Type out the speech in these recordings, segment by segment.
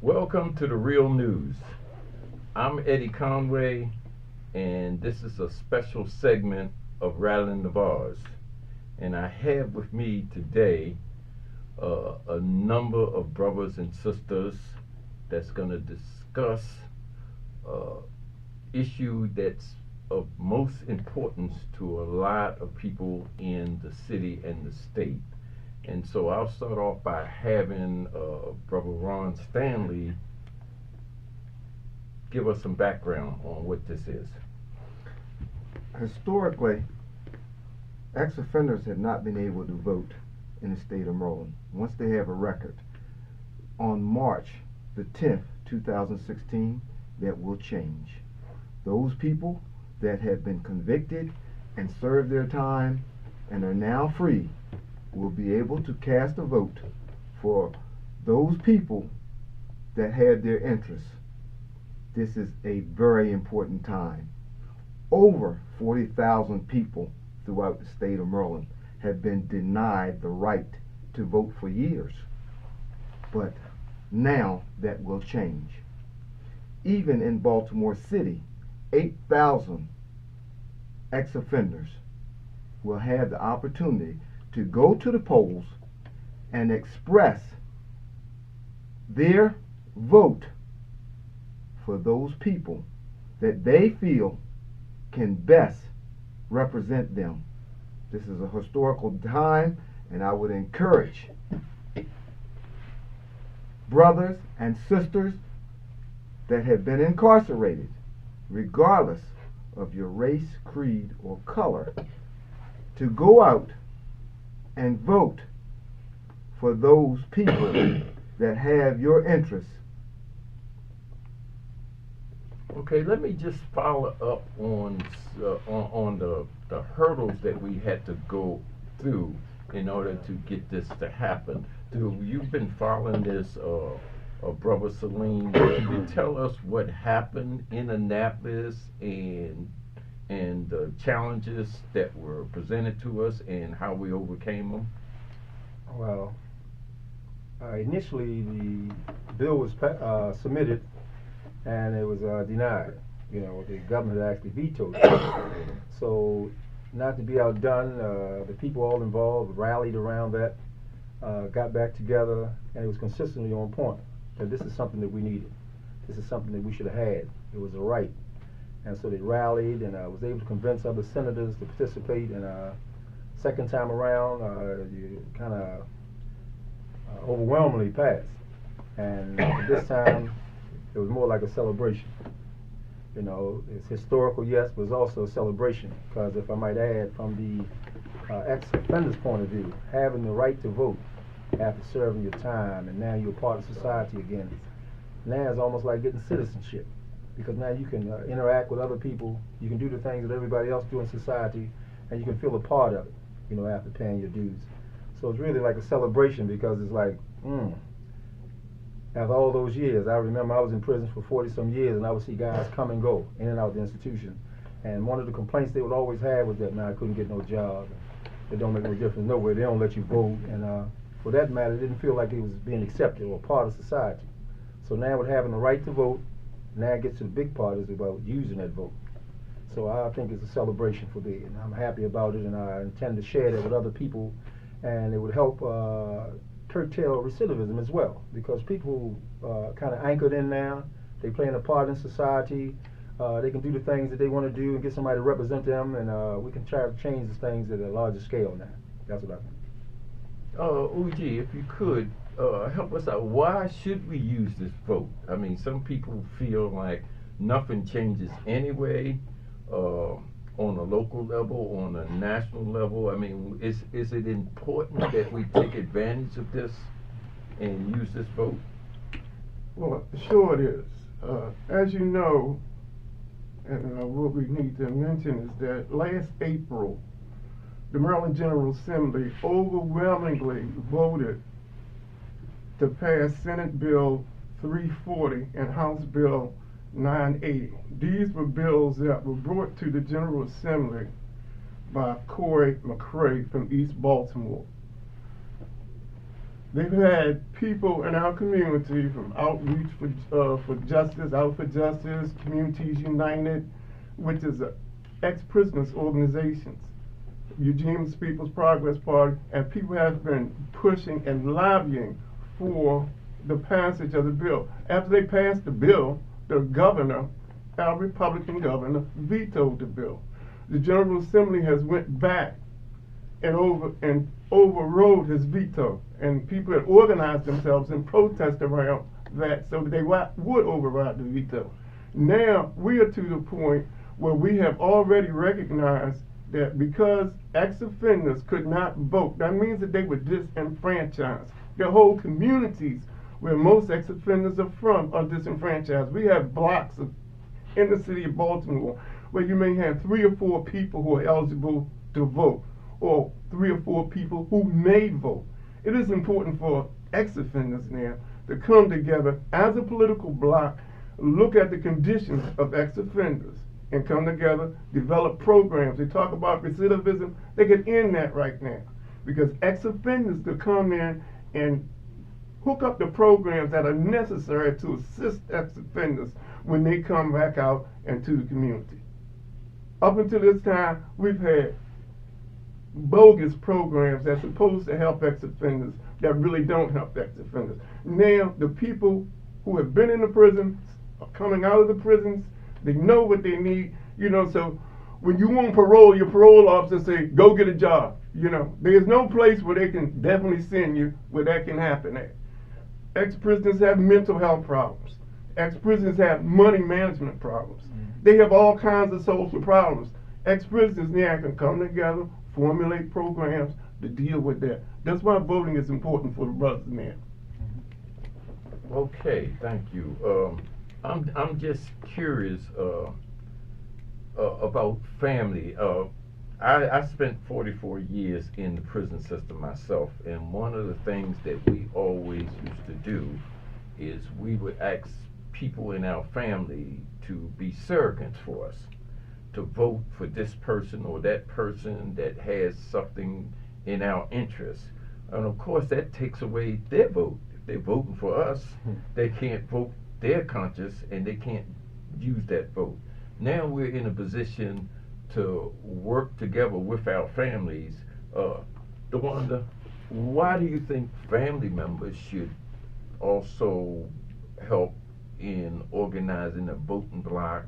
Welcome to the Real News. I'm Eddie Conway, and this is a special segment of Rattling the Bars. And I have with me today a number of brothers and sisters that's going to discuss issue that's of most importance to a lot of people in the city and the state. And so I'll start off by having Brother Ron Stanley give us some background on what this is. Historically, ex-offenders have not been able to vote in the state of Maryland once they have a record. On March the 10th, 2016, that will change. Those people that have been convicted and served their time and are now free will be able to cast a vote for those people that had their interests. This is a very important time. Over 40,000 people throughout the state of Maryland have been denied the right to vote for years. But now that will change. Even in Baltimore City, 8,000 ex-offenders will have the opportunity to go to the polls and express their vote for those people that they feel can best represent them. This is a historical time, and I would encourage brothers and sisters that have been incarcerated, regardless of your race, creed, or color, to go out and vote for those people that have your interests. Okay, let me just follow up on the hurdles that we had to go through in order to get this to happen. You've been following this, Brother Salim. Can you tell us what happened in Annapolis and the challenges that were presented to us and how we overcame them? Well, initially the bill was submitted and it was denied. You know, the governor actually vetoed it. So, not to be outdone, the people all involved rallied around that, got back together, and it was consistently on point that this is something that we needed. This is something that we should have had. It was a right. And so they rallied, and I was able to convince other senators to participate. And second time around, you kind of overwhelmingly passed. And this time, it was more like a celebration. You know, it's historical, yes, but it's also a celebration. Because if I might add, from the ex-offender's point of view, having the right to vote after serving your time, and now you're part of society again, now it's almost like getting citizenship. Because now you can interact with other people, you can do the things that everybody else do in society, and you can feel a part of it, you know, after paying your dues. So it's really like a celebration, because it's like, after all those years, I remember I was in prison for 40-some years, and I would see guys come and go, in and out of the institution. And one of the complaints they would always have was that, man, I couldn't get no job. It don't make no difference nowhere. They don't let you vote. And for that matter, it didn't feel like it was being accepted or part of society. So now with having the right to vote, now it gets to the big part, is about using that vote. So I think it's a celebration for me, and I'm happy about it, and I intend to share that with other people, and it would help curtail recidivism as well, because people kind of anchored in now, they playing a part in society, they can do the things that they want to do and get somebody to represent them, and we can try to change the things at a larger scale now. That's what I think. Uji, if you could, help us out. Why should we use this vote? I mean, some people feel like nothing changes anyway, on a local level, on a national level. I mean, is it important that we take advantage of this and use this vote? Well, sure it is. As you know, and what we need to mention is that last April, the Maryland General Assembly overwhelmingly voted to pass Senate Bill 340 and House Bill 980. These were bills that were brought to the General Assembly by Corey McCray from East Baltimore. They've had people in our community from Outreach for Justice, Out for Justice, Communities United, which is a ex-prisoners organizations, Eugene's People's Progress Party, and people have been pushing and lobbying for the passage of the bill. After they passed the bill, the governor, our Republican governor, vetoed the bill. The General Assembly has went back and overrode his veto, and people had organized themselves in protest around that so that they would override the veto. Now we are to the point where we have already recognized that because ex-offenders could not vote, that means that they were disenfranchised. Their whole communities where most ex-offenders are from are disenfranchised. We have blocks in the city of Baltimore where you may have 3 or 4 people who are eligible to vote, or 3 or 4 people who may vote. It is important for ex-offenders now to come together as a political bloc, look at the conditions of ex-offenders, and come together, develop programs. They talk about recidivism. They could end that right now, because ex-offenders could come in and hook up the programs that are necessary to assist ex-offenders when they come back out into the community. Up until this time, we've had bogus programs that's supposed to help ex-offenders that really don't help ex-offenders. Now, the people who have been in the prisons are coming out of the prisons. They know what they need, so when you want parole, your parole officer say, go get a job. There's no place where they can definitely send you where that can happen at. Ex-prisoners have mental health problems. Ex-prisoners have money management problems. They have all kinds of social problems. Ex-prisoners now can come together, formulate programs to deal with that. That's why voting is important for the brothers now. Okay, thank you. I'm just curious about family. I spent 44 years in the prison system myself, and one of the things that we always used to do is we would ask people in our family to be surrogates for us, to vote for this person or that person that has something in our interest. And of course that takes away their vote. If they're voting for us, they can't vote their conscience and they can't use that vote. Now we're in a position to work together with our families. DeWanda, why do you think family members should also help in organizing a voting bloc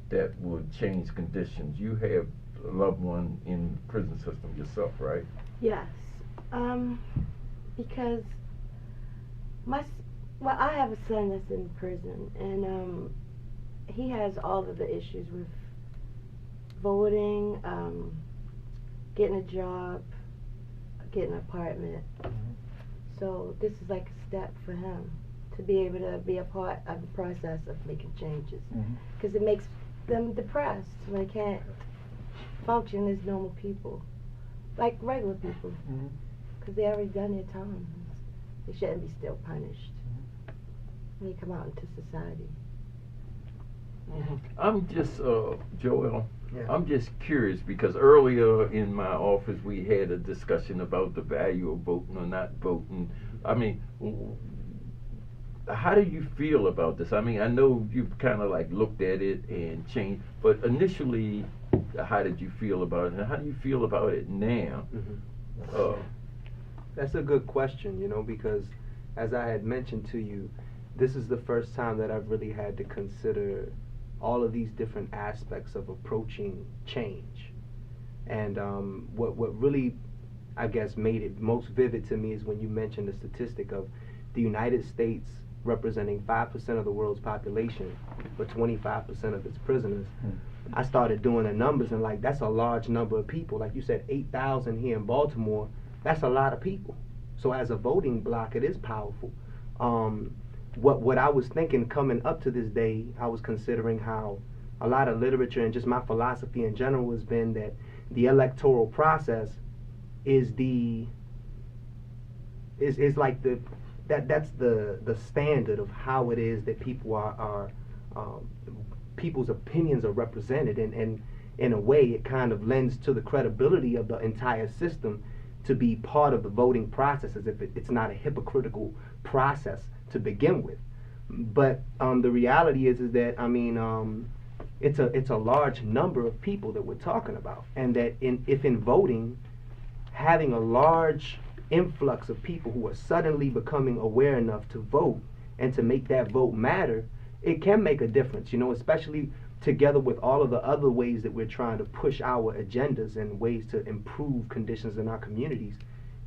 that would change conditions? You have a loved one in the prison system yourself, right? Yes, because I have a son that's in prison, and he has all of the issues with voting, getting a job, getting an apartment. So this is like a step for him to be able to be a part of the process of making changes, because it makes them depressed when they can't function as normal people, like regular people, because they already done their time. They shouldn't be still punished when they come out into society. I'm just, Joel, I'm just curious because earlier in my office we had a discussion about the value of voting or not voting. I mean, how do you feel about this? I mean, I know you've kind of like looked at it and changed, but initially, how did you feel about it, and how do you feel about it now? That's a good question, because as I had mentioned to you, this is the first time that I've really had to consider all of these different aspects of approaching change. And what really, I guess, made it most vivid to me is when you mentioned the statistic of the United States representing 5% of the world's population, but 25% of its prisoners. I started doing the numbers, and that's a large number of people. Like you said, 8,000 here in Baltimore, that's a lot of people. So as a voting bloc, it is powerful. What I was thinking coming up to this day, I was considering how a lot of literature and just my philosophy in general has been that the electoral process is like that's the standard of how it is that people are people's opinions are represented, and in a way it kind of lends to the credibility of the entire system, to be part of the voting process, as if it's not a hypocritical process to begin with. But the reality is that, I mean, it's a large number of people that we're talking about, and that if in voting, having a large influx of people who are suddenly becoming aware enough to vote and to make that vote matter, it can make a difference, you know, especially together with all of the other ways that we're trying to push our agendas and ways to improve conditions in our communities.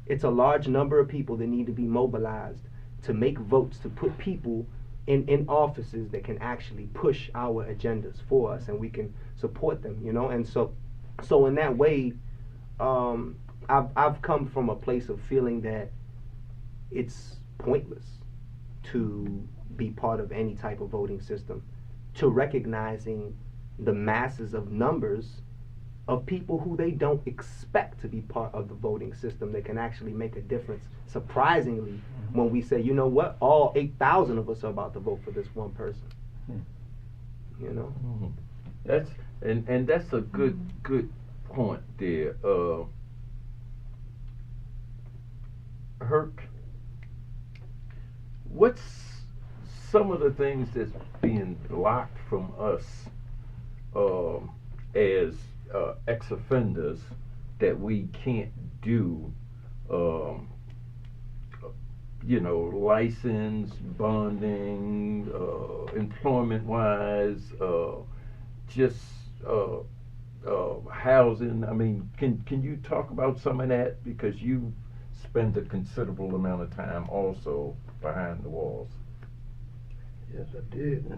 It's a large number of people that need to be mobilized to make votes, to put people in offices that can actually push our agendas for us, and we can support them, you know. And so in that way, I've come from a place of feeling that it's pointless to be part of any type of voting system, to recognizing the masses of numbers of people who they don't expect to be part of the voting system that can actually make a difference, surprisingly, when we say, you know what, all 8,000 of us are about to vote for this one person. You know? That's and that's a good point there. Herc, what's some of the things that's being blocked from us as ex-offenders that we can't do, you know, license, bonding, employment-wise, just housing? I mean, can you talk about some of that, because you spend a considerable amount of time also behind the walls? Yes, I did.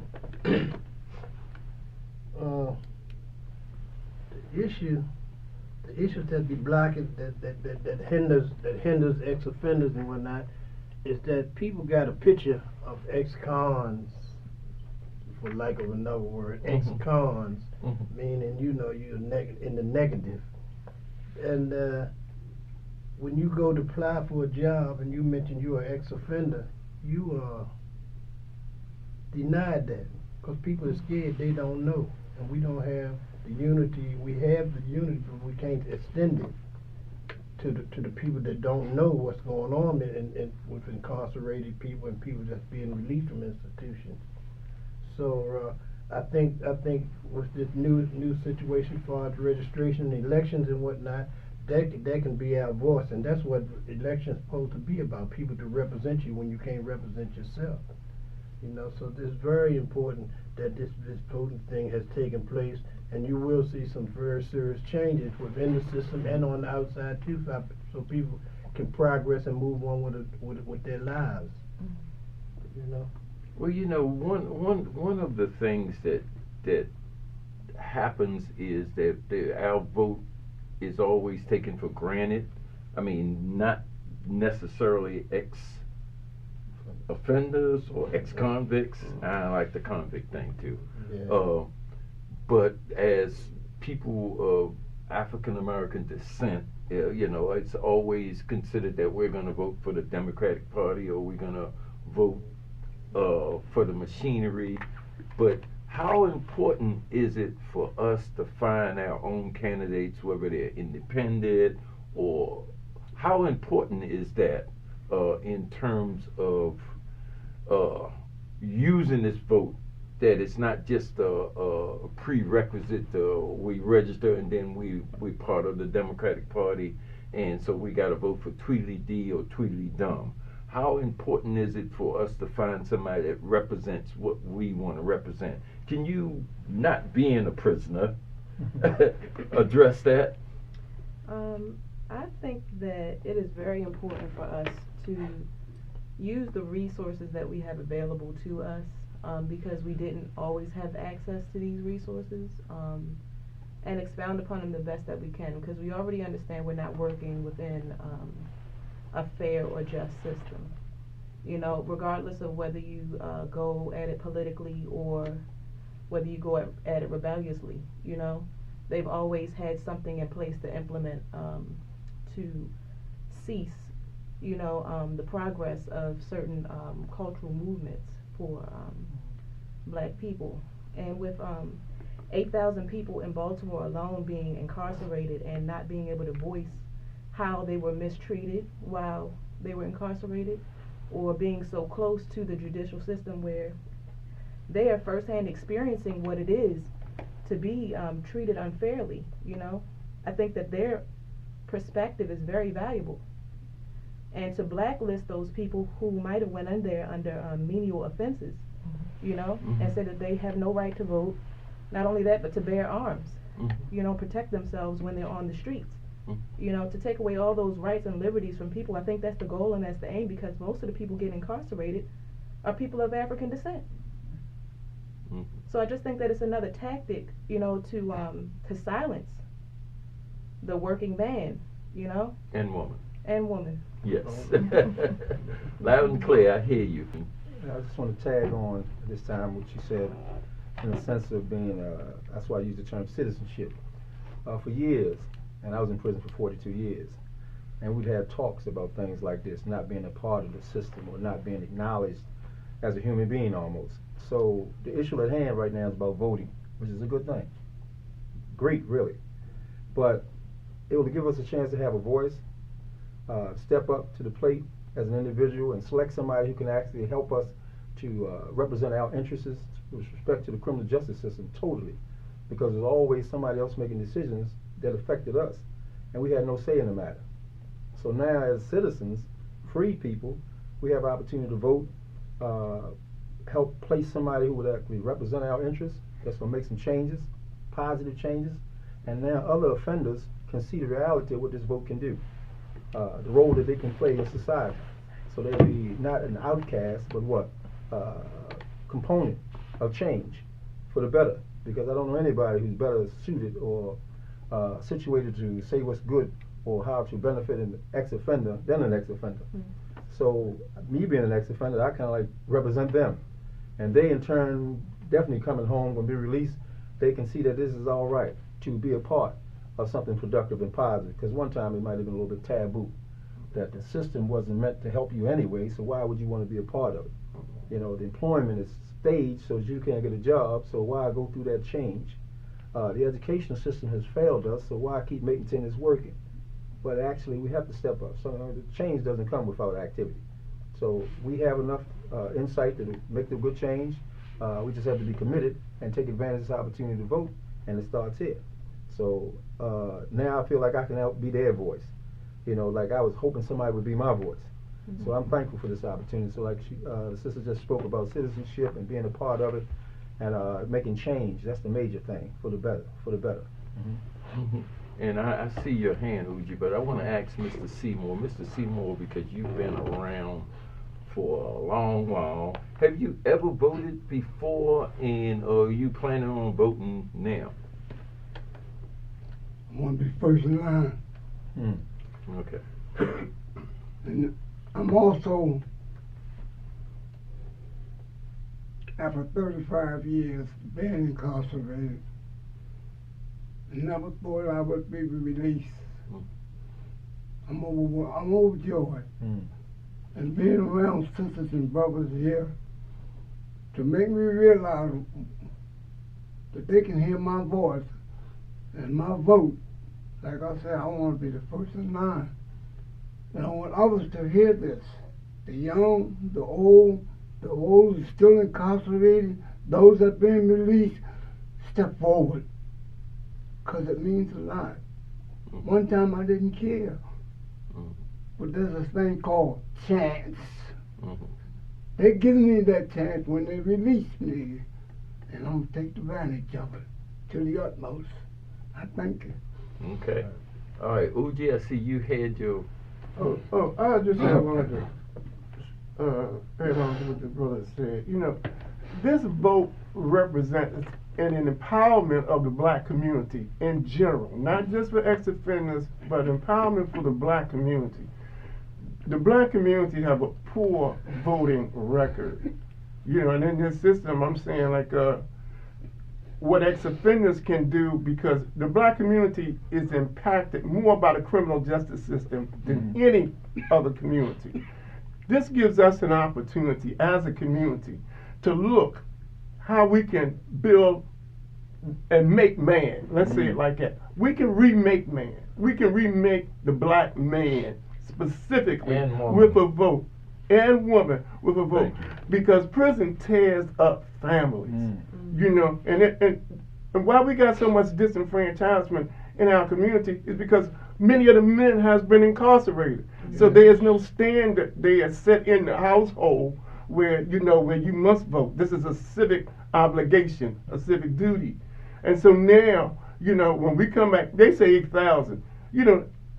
The issues that be blocking, that hinders ex-offenders and whatnot, is that people got a picture of ex-cons, for lack of another word, ex-cons, meaning, you know, you're in the negative. And when you go to apply for a job and you mention you're an ex-offender, you are denied that, because people are scared, they don't know. And we don't have the unity. We have the unity, but we can't extend it to the people that don't know what's going on with incarcerated people and people that's being released from institutions. So I think with this new situation for registration, elections and whatnot, that can be our voice, and that's what elections supposed to be about, people to represent you when you can't represent yourself. You know, so it's very important that this voting thing has taken place, and you will see some very serious changes within the system and on the outside too, so people can progress and move on with their lives. You know. Well, you know, one of the things that happens is that our vote is always taken for granted. I mean, not necessarily ex-offenders or ex-convicts. I like the convict thing too. Yeah. But as people of African American descent, you know, it's always considered that we're going to vote for the Democratic Party, or we're going to vote for the machinery. But how important is it for us to find our own candidates, whether they're independent, or how important is that in terms of using this vote, that it's not just a prerequisite we register and then we part of the Democratic Party, and so we got to vote for Tweedledee or Tweedledum? How important is it for us to find somebody that represents what we want to represent? Can you, not being a prisoner, address that? I think that it is very important for us to use the resources that we have available to us, because we didn't always have access to these resources, and expound upon them the best that we can, because we already understand we're not working within a fair or just system. You know, regardless of whether you go at it politically or whether you go at it rebelliously, you know, they've always had something in place to implement to cease, you know, the progress of certain cultural movements for black people. And with 8,000 people in Baltimore alone being incarcerated and not being able to voice how they were mistreated while they were incarcerated, or being so close to the judicial system where they are firsthand experiencing what it is to be treated unfairly, you know. I think that their perspective is very valuable. And to blacklist those people who might have went in there under menial offenses, you know, and said that they have no right to vote. Not only that, but to bear arms, you know, protect themselves when they're on the streets. You know, to take away all those rights and liberties from people. I think that's the goal and that's the aim, because most of the people getting incarcerated are people of African descent. So I just think that it's another tactic, you know, to silence the working man, you know. And woman. And woman. Yes. Loud and clear, I hear you. I just want to tag on this time what you said in the sense of being, that's why I use the term citizenship. For years, and I was in prison for 42 years, and we'd have talks about things like this, not being a part of the system or not being acknowledged as a human being almost. So the issue at hand right now is about voting, which is a good thing. Great, really. But it will give us a chance to have a voice, step up to the plate as an individual and select somebody who can actually help us to represent our interests with respect to the criminal justice system totally. Because there's always somebody else making decisions that affected us, and we had no say in the matter. So now as citizens, free people, we have opportunity to vote, help place somebody who would actually represent our interests, that's going to make some changes, positive changes, and now other offenders can see the reality of what this vote can do, the role that they can play in society. So they'll be not an outcast, but what? Component of change for the better. Because I don't know anybody who's better suited or situated to say what's good or how to benefit an ex-offender than an ex-offender. So me being an ex-offender, I kind of like represent them. And they in turn, definitely coming home, when be released, they can see that this is all right to be a part of something productive and positive. Because one time it might have been a little bit taboo, that the system wasn't meant to help you anyway, so why would you want to be a part of it? You know, the employment is staged so you can't get a job, so why go through that change? The educational system has failed us, so why keep making it's working? But actually, we have to step up. So the change doesn't come without activity. So we have enough insight to make the good change. We just have to be committed and take advantage of this opportunity to vote, and it starts here. So now I feel like I can help be their voice. You know, like I was hoping somebody would be my voice. So I'm thankful for this opportunity. So like the sister just spoke about citizenship and being a part of it and making change. That's the major thing for the better. And I see your hand, Uji, but I want to ask Mr. Seymour. Mr. Seymour, because you've been around for a long while, have you ever voted before, and are you planning on voting now? I want to be first in line. Okay. And I'm also, after 35 years being incarcerated, never thought I would be released. I'm overjoyed. And being around sisters and brothers here to make me realize that they can hear my voice and my vote. Like I said, I want to be the first in line. And I want others to hear this. The young, the old who are still incarcerated, those that have been released, step forward. Because it means a lot. One time I didn't care. But there's this thing called chance. They give me that chance when they release me. And I'm going to take advantage of it to the utmost. I thank you. Okay. All right, Uji, I see you had your... I just wanted to add on to what the brother said. You know, this vote represents an empowerment of the black community in general, not just for ex-offenders, but empowerment for the black community. The black community have a poor voting record. You know, and in this system, I'm saying like what ex-offenders can do, because the black community is impacted more by the criminal justice system than any other community. This gives us an opportunity as a community to look how we can build and make man. Let's say it like that. We can remake man. we can remake the black man specifically And woman. with a vote, and woman with a vote, Thank you. because prison tears up families. You know, and why we got so much disenfranchisement in our community is because many of the men has been incarcerated. So there is no standard there set in the household where where you must vote. This is a civic obligation, a civic duty. And so now, when we come back, they say 8,000.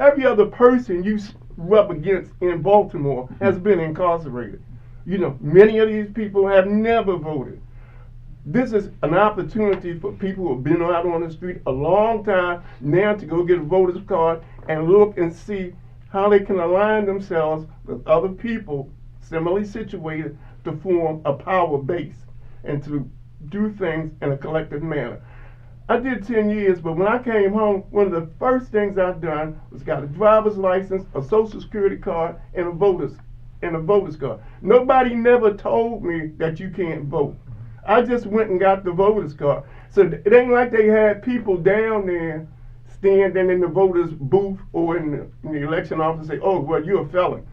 Every other person you rub against in Baltimore has been incarcerated. Many of these people have never voted. This is an opportunity for people who have been out on the street a long time now to go get a voter's card and look and see how they can align themselves with other people similarly situated to form a power base and to do things in a collective manner. I did 10 years, but when I came home, one of the first things I've done was got a driver's license, a social security card, and a voter's card. Nobody never told me that you can't vote. I just went and got the voter's card. So it ain't like they had people down there standing in the voter's booth or in the election office say, oh, well, you're a felon.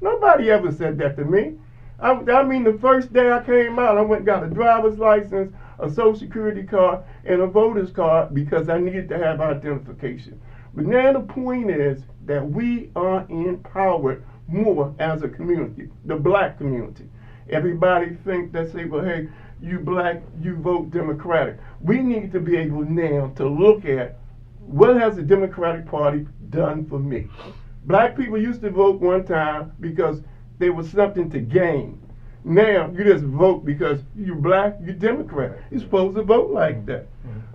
Nobody ever said that to me. I mean, the first day I came out, I went and got a driver's license, a social security card, and a voter's card because I needed to have identification. But now the point is that we are empowered more as a community, the black community. Everybody think that say, well, hey, you black, you vote Democratic. We need to be able now to look at what has the Democratic Party done for me. Black people used to vote one time because there was something to gain. Now you just vote because you're black, you're Democrat. You're supposed to vote like that.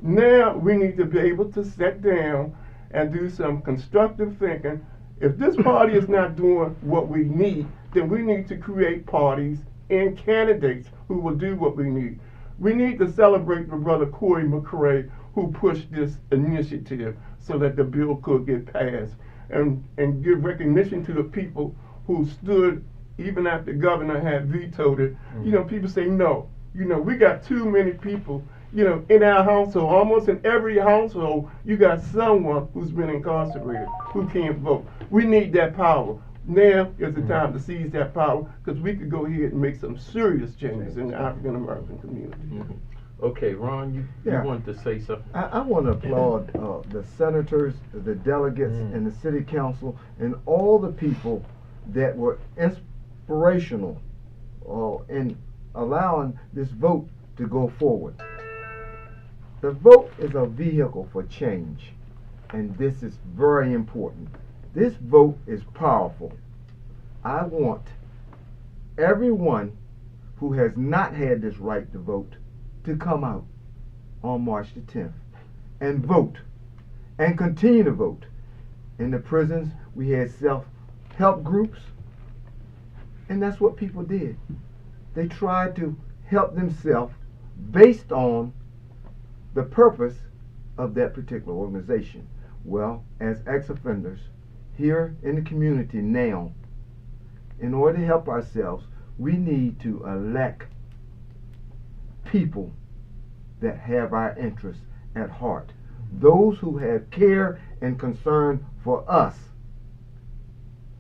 Now we need to be able to sit down and do some constructive thinking. If this party is not doing what we need, then we need to create parties and candidates who will do what we need. We need to celebrate the brother Corey McCray who pushed this initiative so that the bill could get passed, and give recognition to the people who stood even after the governor had vetoed it. People say no. We got too many people, in our household. Almost in every household, you got someone who's been incarcerated, who can't vote. We need that power. Now is the time to seize that power, because we could go ahead and make some serious changes in the African American community. Okay, Ron, you wanted to say something? I want to applaud the senators, the delegates, and the city council, and all the people that were inspirational in allowing this vote to go forward. The vote is a vehicle for change, and this is very important. This vote is powerful. I want everyone who has not had this right to vote to come out on March the 10th and vote and continue to vote. In the prisons, we had self-help groups, and that's what people did. They tried to help themselves based on the purpose of that particular organization. Well, as ex-offenders here in the community now, in order to help ourselves, we need to elect people that have our interests at heart. Those who have care and concern for us,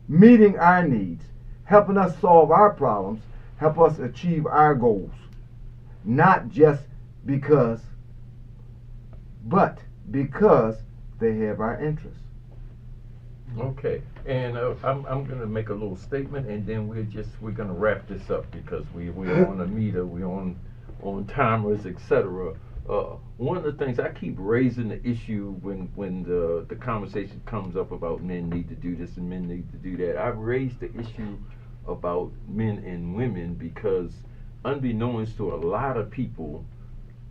meeting our needs, helping us solve our problems, help us achieve our goals. Not just because, but because they have our interests. Okay, and I'm going to make a little statement, and then we're going to wrap this up because we're on a meter, we're on timers, etc. One of the things I keep raising the issue when the conversation comes up about men need to do this and men need to do that. I've raised the issue about men and women because, unbeknownst to a lot of people,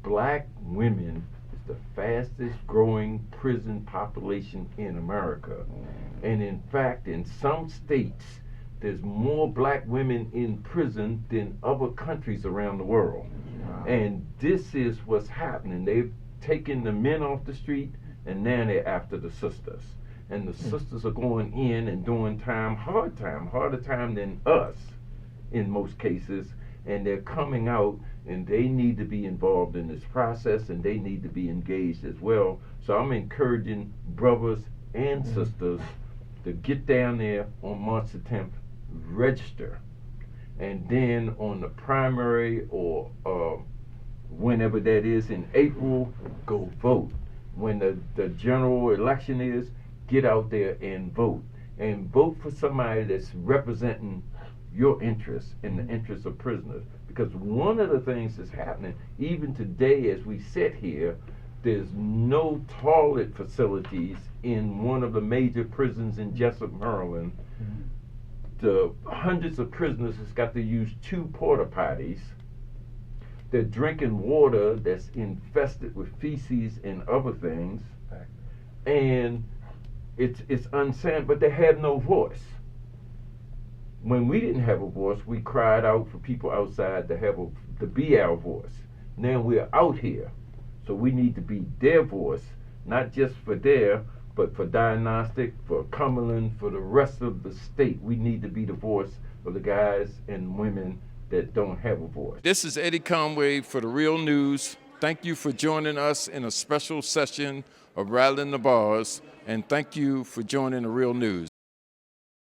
black women is the fastest growing prison population in America. And in fact, in some states, there's more black women in prison than other countries around the world. Wow. And this is what's happening. They've taken the men off the street, and now they're after the sisters. And the sisters are going in and doing time, harder time than us in most cases. And they're coming out, and they need to be involved in this process, and they need to be engaged as well. So I'm encouraging brothers and sisters to get down there on March the 10th, register, and then on the primary or whenever that is in April, go vote. When the general election is, get out there and vote. And vote for somebody that's representing your interests and the interests of prisoners. Because one of the things that's happening, even today as we sit here, there's no toilet facilities in one of the major prisons in Jessup, Maryland. The hundreds of prisoners has got to use 2 porta potties. They're drinking water that's infested with feces and other things. And it's unsanitary, but they have no voice. When we didn't have a voice, we cried out for people outside to be our voice. Now we're out here, so we need to be their voice, not just for but for Diagnostic, for Cumberland, for the rest of the state. We need to be the voice of the guys and women that don't have a voice. This is Eddie Conway for The Real News. Thank you for joining us in a special session of Rattling the Bars, and thank you for joining The Real News.